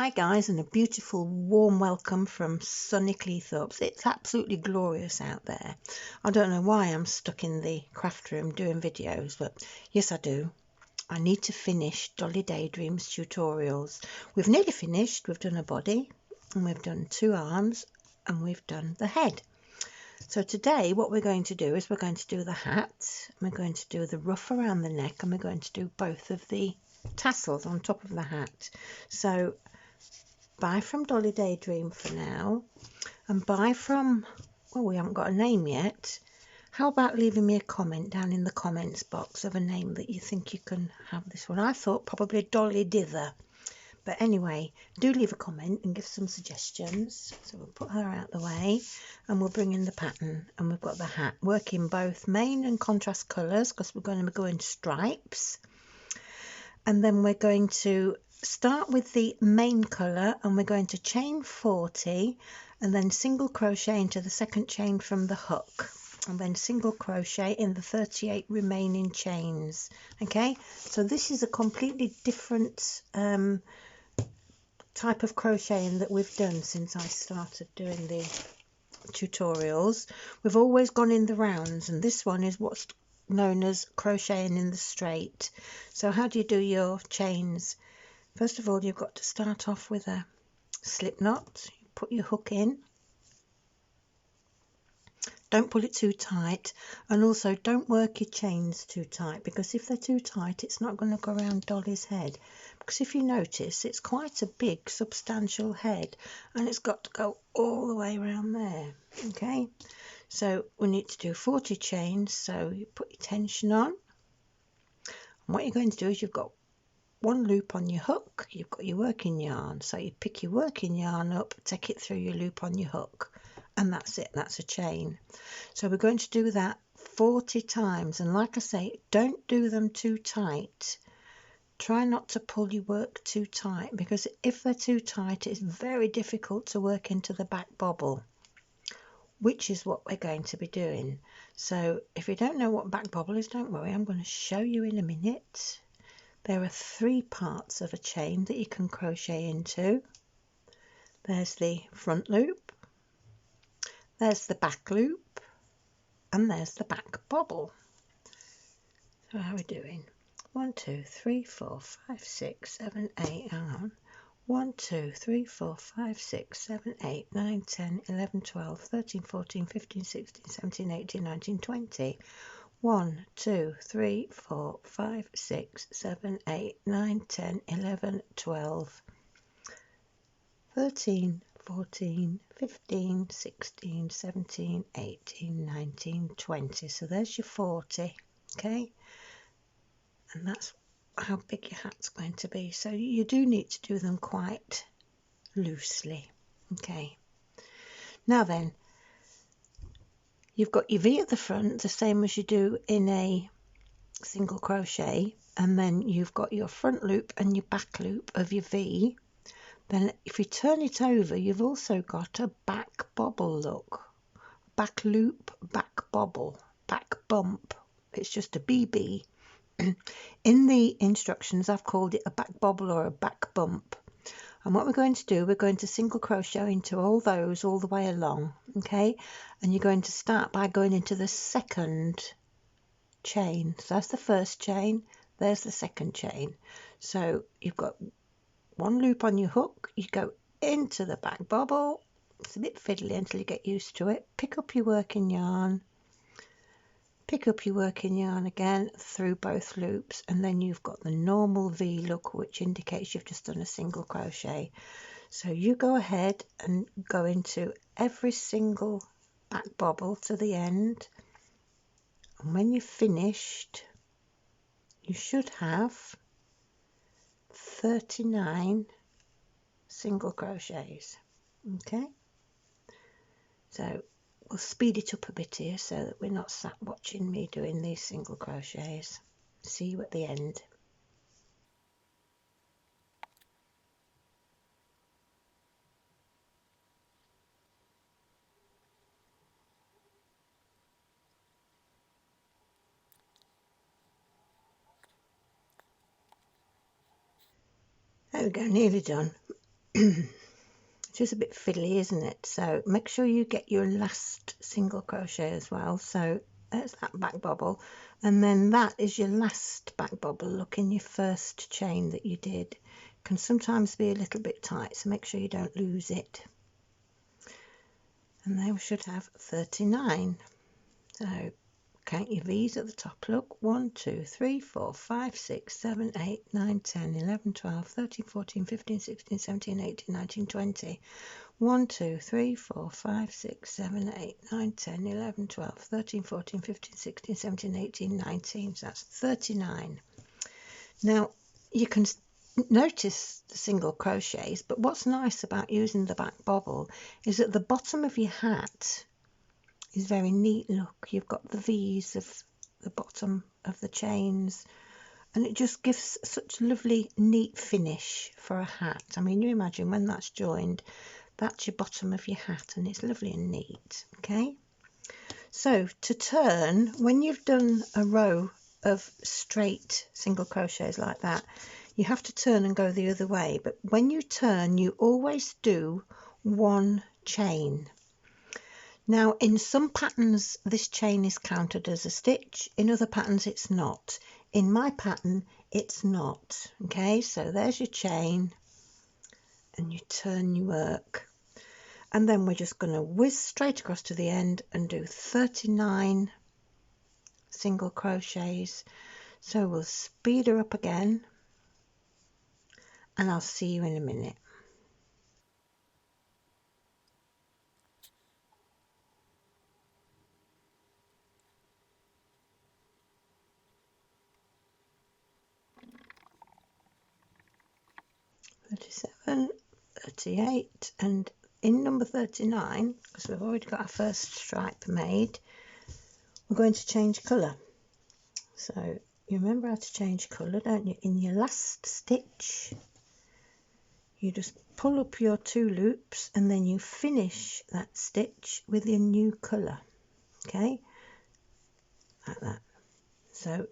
Hi guys, and a beautiful warm welcome from sunny Cleethorpes. It's absolutely glorious out there. I don't know why I'm stuck in the craft room doing videos, but yes I do. I need to finish Dolly Daydream's tutorials. We've nearly finished. We've done a body and we've done 2 arms and we've done the head. So today what we're going to do is we're going to do the hat, we're going to do the ruff around the neck, and we're going to do both of the tassels on top of the hat. So bye from Dolly Daydream for now, and bye from, well, we haven't got a name yet. How about leaving me a comment down in the comments box of a name that you think you can have this one? I thought probably Dolly Dither, but anyway, do leave a comment and give some suggestions. So we'll put her out the way and we'll bring in the pattern, and we've got the hat working both main and contrast colours because we're going to be going stripes. And then we're going to start with the main colour and we're going to chain 40 and then single crochet into the second chain from the hook, and then single crochet in the 38 remaining chains. Okay, so this is a completely different type of crocheting that we've done since I started doing the tutorials. We've always gone in the rounds, and this one is what's known as crocheting in the straight. So how do you do your chains? First of all, you've got to start off with a slip knot. You put your hook in. Don't pull it too tight, and also don't work your chains too tight, because if they're too tight it's not going to go around Dolly's head, because if you notice it's quite a big substantial head and it's got to go all the way around there. Okay, so we need to do 40 chains. So you put your tension on, and what you're going to do is you've got one loop on your hook, you've got your working yarn, so you pick your working yarn up, take it through your loop on your hook, and that's it, that's a chain. So we're going to do that 40 times, and like I say, don't do them too tight. Try not to pull your work too tight, because if they're too tight it's very difficult to work into the back bobble, which is what we're going to be doing. So if you don't know what back bobble is, don't worry, I'm going to show you in a minute. There are 3 parts of a chain that you can crochet into. There's the front loop, there's the back loop, and there's the back bobble. So how are we doing? 1, 2, 3, 4, 5, 6, 7, 8, hang on. 1, 2, 3, 4, 5, 6, 7, 8, 9, 10, 11, 12, 13, 14, 15, 16, 17, 18, 19, 20. 1, 2, 3, 4, 5, 6, 7, 8, 9, 10, 11, 12, 13, 14, 15, 16, 17, 18, 19, 20. So there's your 40, okay? And that's how big your hat's going to be. So you do need to do them quite loosely, okay? Now then, you've got your V at the front, the same as you do in a single crochet, and then you've got your front loop and your back loop of your V. Then if you turn it over, you've also got a back bobble look. Back loop, back bobble, back bump. It's just a BB. In the instructions I've called it a back bobble or a back bump. And what we're going to do, we're going to single crochet into all those all the way along, okay? And you're going to start by going into the second chain. So that's the first chain, there's the second chain. So you've got one loop on your hook, you go into the back bobble. It's a bit fiddly until you get used to it. Pick up your working yarn, pick up your working yarn again through both loops, and then you've got the normal V look, which indicates you've just done a single crochet. So you go ahead and go into every single back bobble to the end, and when you've finished you should have 39 single crochets. Okay, so we'll speed it up a bit here so that we're not sat watching me doing these single crochets. See you at the end. There we go, nearly done. It's just a bit fiddly, isn't it? So make sure you get your last single crochet as well. So there's that back bobble, and then that is your last back bobble. Look in your first chain that you did. Can sometimes be a little bit tight, so make sure you don't lose it. And then we should have 39. So count your V's at the top. Look, 1 2 3 4 5 6 7 8 9 10 11 12 13 14 15 16 17 18 19 20. 1 2 3 4 5 6 7 8 9 10 11 12 13 14 15 16 17 18 19. So that's 39. Now you can notice the single crochets, but what's nice about using the back bobble is at the bottom of your hat is very neat. Look, you've got the V's of the bottom of the chains, and it just gives such lovely neat finish for a hat. I mean, you imagine when that's joined, that's your bottom of your hat, and it's lovely and neat. Okay, so to turn, when you've done a row of straight single crochets like that, you have to turn and go the other way, but when you turn you always do one chain. Now in some patterns this chain is counted as a stitch, in other patterns it's not. In my pattern it's not. Okay, so there's your chain and you turn your work, and then we're just going to whiz straight across to the end and do 39 single crochets. So we'll speed her up again and I'll see you in a minute. (37) 38, and in number 39, because we've already got our first stripe made, we're going to change colour. So you remember how to change colour, don't you? In your last stitch you just pull up your 2 loops and then you finish that stitch with your new colour. Okay, like that. So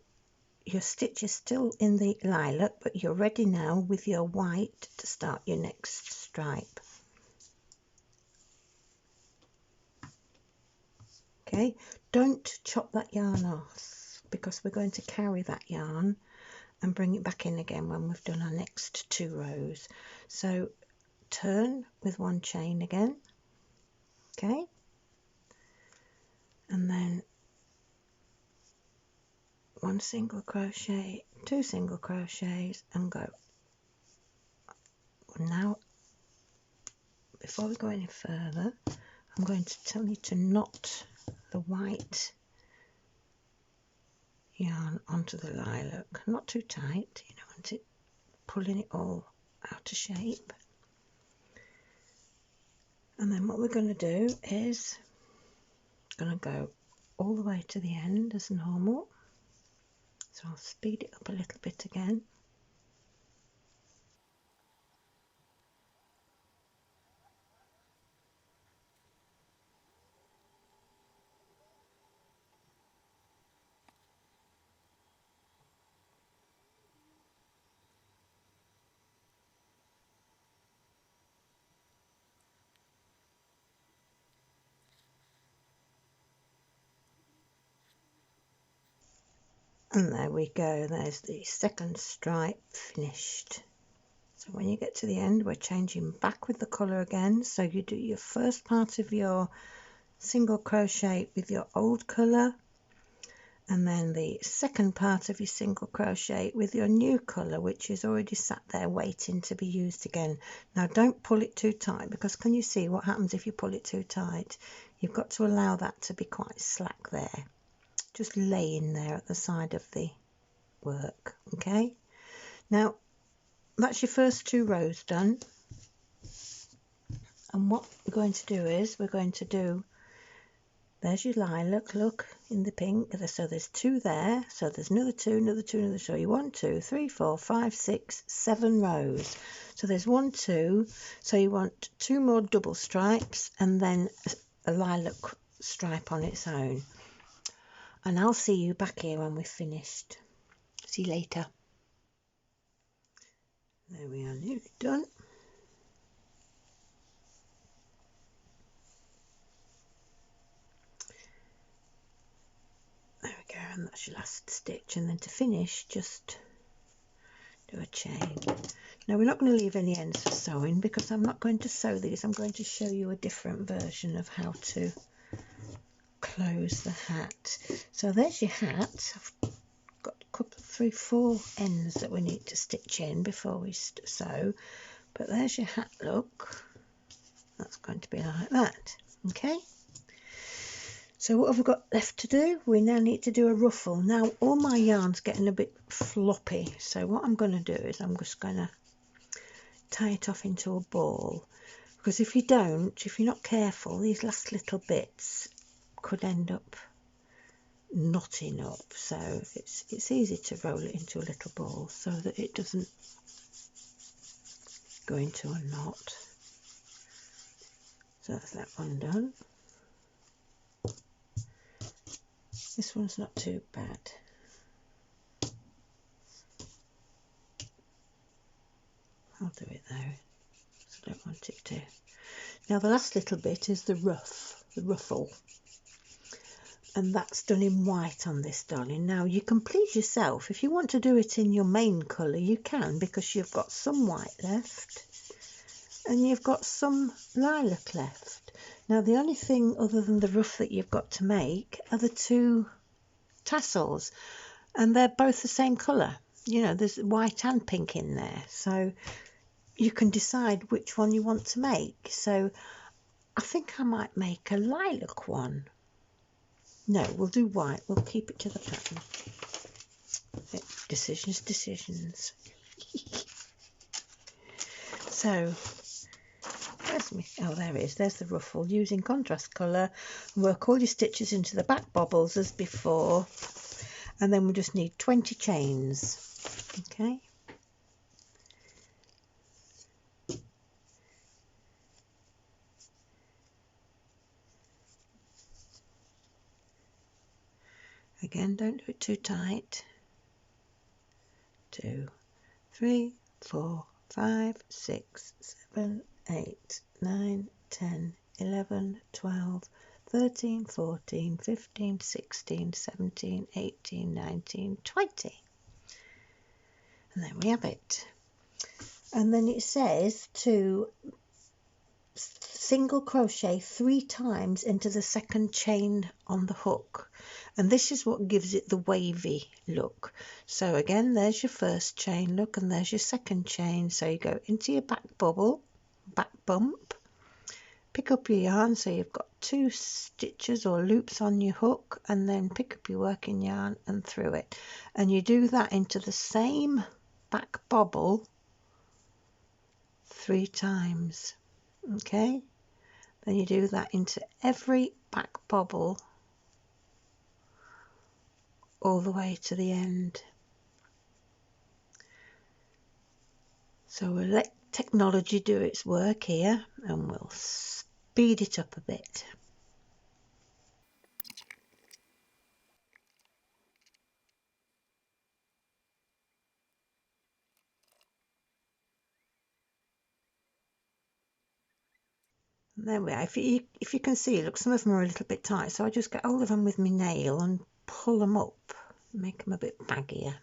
your stitch is still in the lilac, but you're ready now with your white to start your next stripe. Okay, don't chop that yarn off because we're going to carry that yarn and bring it back in again when we've done our next 2 rows. So turn with 1 chain again, okay, and then 1 single crochet, 2 single crochets, and go. Now before we go any further, I'm going to tell you to knot the white yarn onto the lilac, not too tight, you don't want it pulling it all out of shape. And then what we're going to do is going to go all the way to the end as normal. So I'll speed it up a little bit again. And there we go, there's the second stripe finished. So when you get to the end, we're changing back with the colour again. So you do your first part of your single crochet with your old colour, and then the second part of your single crochet with your new colour, which is already sat there waiting to be used again. Now don't pull it too tight, because can you see what happens if you pull it too tight? You've got to allow that to be quite slack there, just laying there at the side of the work. Okay, now that's your first 2 rows done, and what we're going to do is we're going to do, there's your lilac, look, in the pink, so there's 2 there, so there's another 2, another 2, another 2, so you 1 2 3 4 5 6 7 rows, so there's 1 2, so you want 2 more double stripes and then a lilac stripe on its own. And I'll see you back here when we've finished. See you later. There we are, nearly done. and that's your last stitch, and then to finish just do a chain. Now we're not going to leave any ends for sewing because I'm not going to sew these. I'm going to show you a different version of how to close the hat. So there's your hat. I've got a couple, 3, 4 ends that we need to stitch in before we sew, but there's your hat look. That's going to be like that. Okay, so what have we got left to do? We now need to do a ruffle. Now all my yarn's getting a bit floppy, so what I'm going to do is I'm just going to tie it off into a ball, because if you don't, if you're not careful, these last little bits could end up knotting up. So it's easy to roll it into a little ball so that it doesn't go into a knot. So that's that one done. This one's not too bad. I'll do it though, so I don't want it to. Now the last little bit is the ruffle, and that's done in white on this, darling. Now you can please yourself. If you want to do it in your main colour, you can, because you've got some white left and you've got some lilac left. Now the only thing other than the ruff that you've got to make are the 2 tassels, and they're both the same colour. You know, there's white and pink in there, so you can decide which one you want to make. So I think I might make a lilac one. No, we'll do white. We'll keep it to the pattern. Decisions. So where's me? Oh, there it is. There's the ruffle. Using contrast colour, work all your stitches into the back bobbles as before, and then we just need 20 chains. Okay. Again, don't do it too tight. 2, 3, 4, 5, 6, 7, 8, 9, 10, 11, 12, 13, 14, 15, 16, 17, 18, 19, 20. And there we have it. And then it says to single crochet 3 times into the second chain on the hook, and this is what gives it the wavy look. So again, there's your first chain, look, and there's your second chain. So you go into your back bubble, back bump, pick up your yarn, so you've got 2 stitches or loops on your hook, and then pick up your working yarn and through it, and you do that into the same back bubble 3 times. Okay, then you do that into every back bubble all the way to the end. So we'll let technology do its work here, and we'll speed it up a bit. There we are. If you can see, look, some of them are a little bit tight, so I just get hold of them with my nail and pull them up, make them a bit baggier.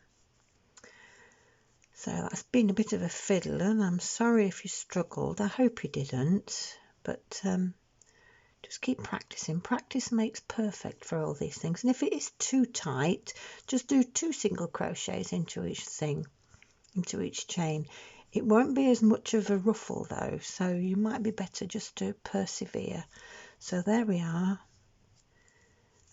So that's been a bit of a fiddle, and I'm sorry if you struggled. I hope you didn't, but just keep practicing. Practice makes perfect for all these things. And if it is too tight, just do 2 single crochets into each thing, into each chain. It won't be as much of a ruffle though, so you might be better just to persevere. So there we are.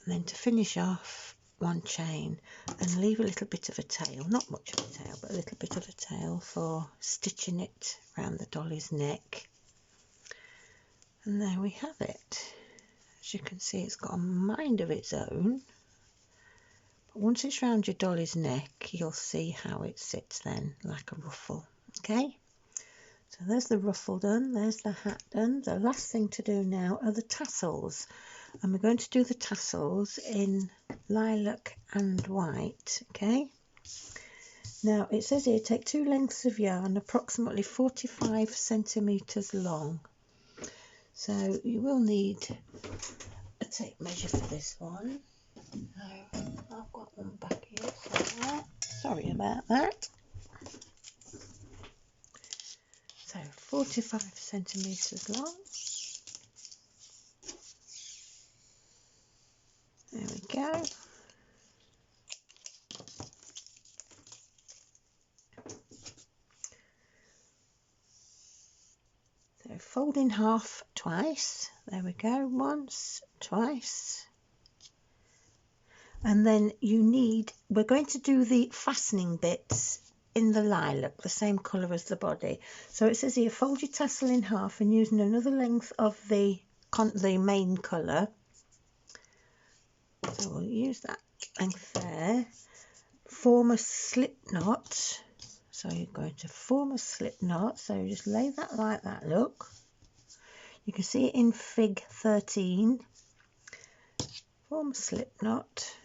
And then to finish off, 1 chain, and leave a little bit of a tail, not much of a tail, but a little bit of a tail for stitching it around the dolly's neck. And there we have it. As you can see, it's got a mind of its own. But once it's round your dolly's neck, you'll see how it sits then, like a ruffle. Okay, so there's the ruffle done, there's the hat done. The last thing to do now are the tassels, and we're going to do the tassels in lilac and white. Okay, now it says here take 2 lengths of yarn approximately 45 centimeters long, so you will need a tape measure for this one. So I've got sorry about that. So 45 centimetres long. There we go. So fold in half twice. There we go. Once, twice. And then we're going to do the fastening bits in the lilac, the same colour as the body. So it says here, fold your tassel in half and using another length of the main colour. So we'll use that length there. Form a slip knot. So you're going to form a slip knot. So just lay that like that, look. You can see it in fig 13. Form a slip knot.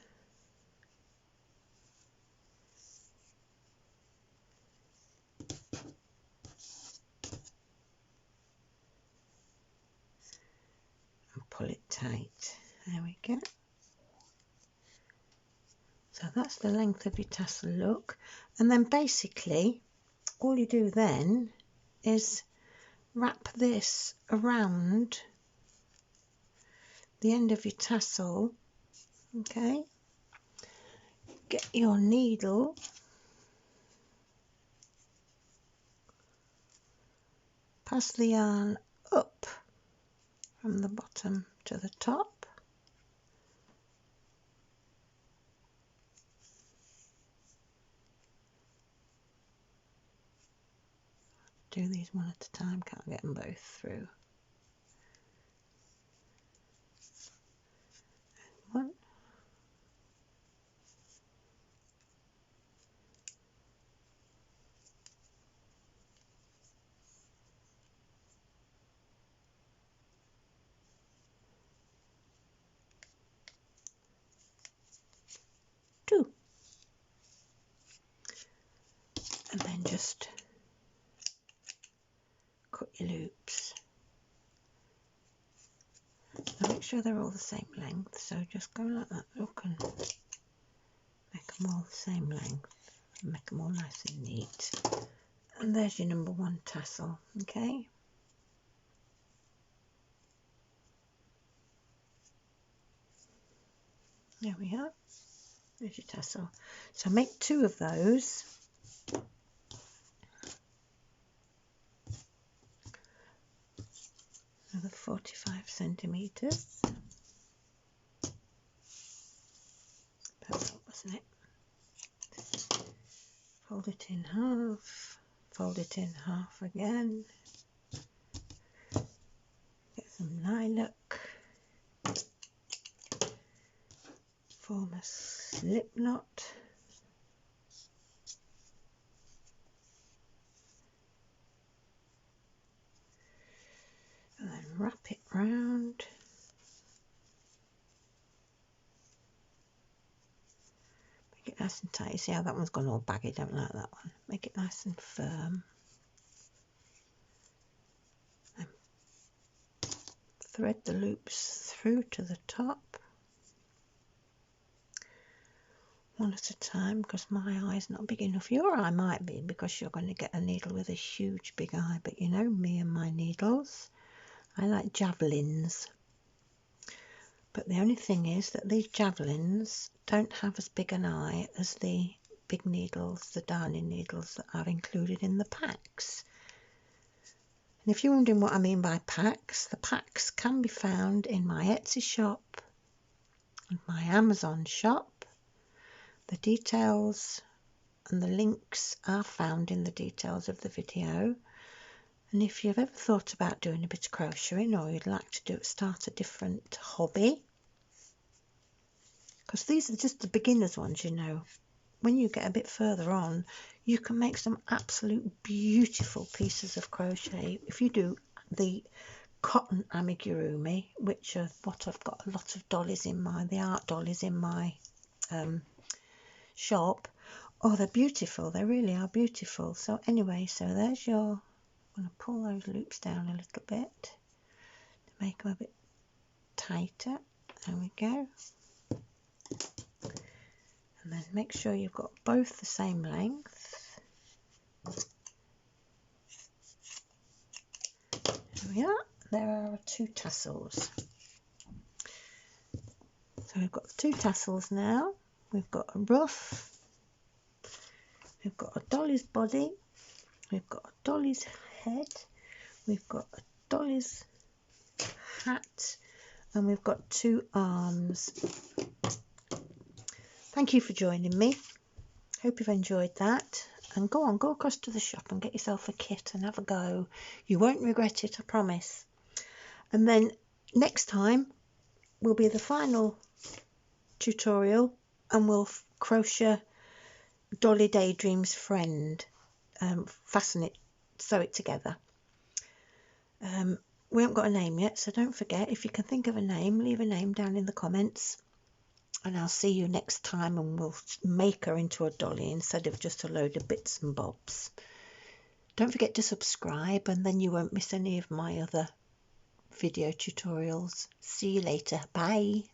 Pull it tight. There we go. So that's the length of your tassel, look. And then basically all you do then is wrap this around the end of your tassel. Okay, get your needle, pass the yarn up from the bottom to the top, do these one at a time, can't get them both through. One, two, and then just cut your loops. Now make sure they're all the same length, so just go like that, look, and make them all the same length, and make them all nice and neat. And there's your number one tassel, okay? There we are, there's your tassel. So make two of those. Another 45 centimetres. Perfect, wasn't it? Fold it in half, fold it in half again. Get some lilac. Form a slip knot. And then wrap it round. Make it nice and tight. You see how that one's gone all baggy? Don't like that one. Make it nice and firm. And thread the loops through to the top. One at a time, because my eye's not big enough. Your eye might be, because you're going to get a needle with a huge big eye, but you know me and my needles, I like javelins. But the only thing is that these javelins don't have as big an eye as the big needles, the darning needles that I've included in the packs. And if you're wondering what I mean by packs, the packs can be found in my Etsy shop and my Amazon shop. The details and the links are found in the details of the video. And if you've ever thought about doing a bit of crocheting, or you'd like to start a different hobby, because these are just the beginners ones, you know. When you get a bit further on, you can make some absolute beautiful pieces of crochet. If you do the cotton amigurumi, which are what I've got a lot of dollies in the art dollies in my shop. Oh, they're beautiful. They really are beautiful. So anyway, so there's your... I'm going to pull those loops down a little bit to make them a bit tighter. There we go. And then make sure you've got both the same length. There we are. There are our 2 tassels. So we've got 2 tassels now. We've got a ruff. We've got a dolly's body. We've got a dolly's head. We've got a dolly's hat. And we've got 2 arms. Thank you for joining me. Hope you've enjoyed that. And go across to the shop and get yourself a kit and have a go. You won't regret it, I promise. And then next time will be the final tutorial, and we'll crochet Dolly Daydream's friend. Fasten it, sew it together. We haven't got a name yet, so don't forget, if you can think of a name, leave a name down in the comments. And I'll see you next time, and we'll make her into a dolly instead of just a load of bits and bobs. Don't forget to subscribe, and then you won't miss any of my other video tutorials. See you later. Bye.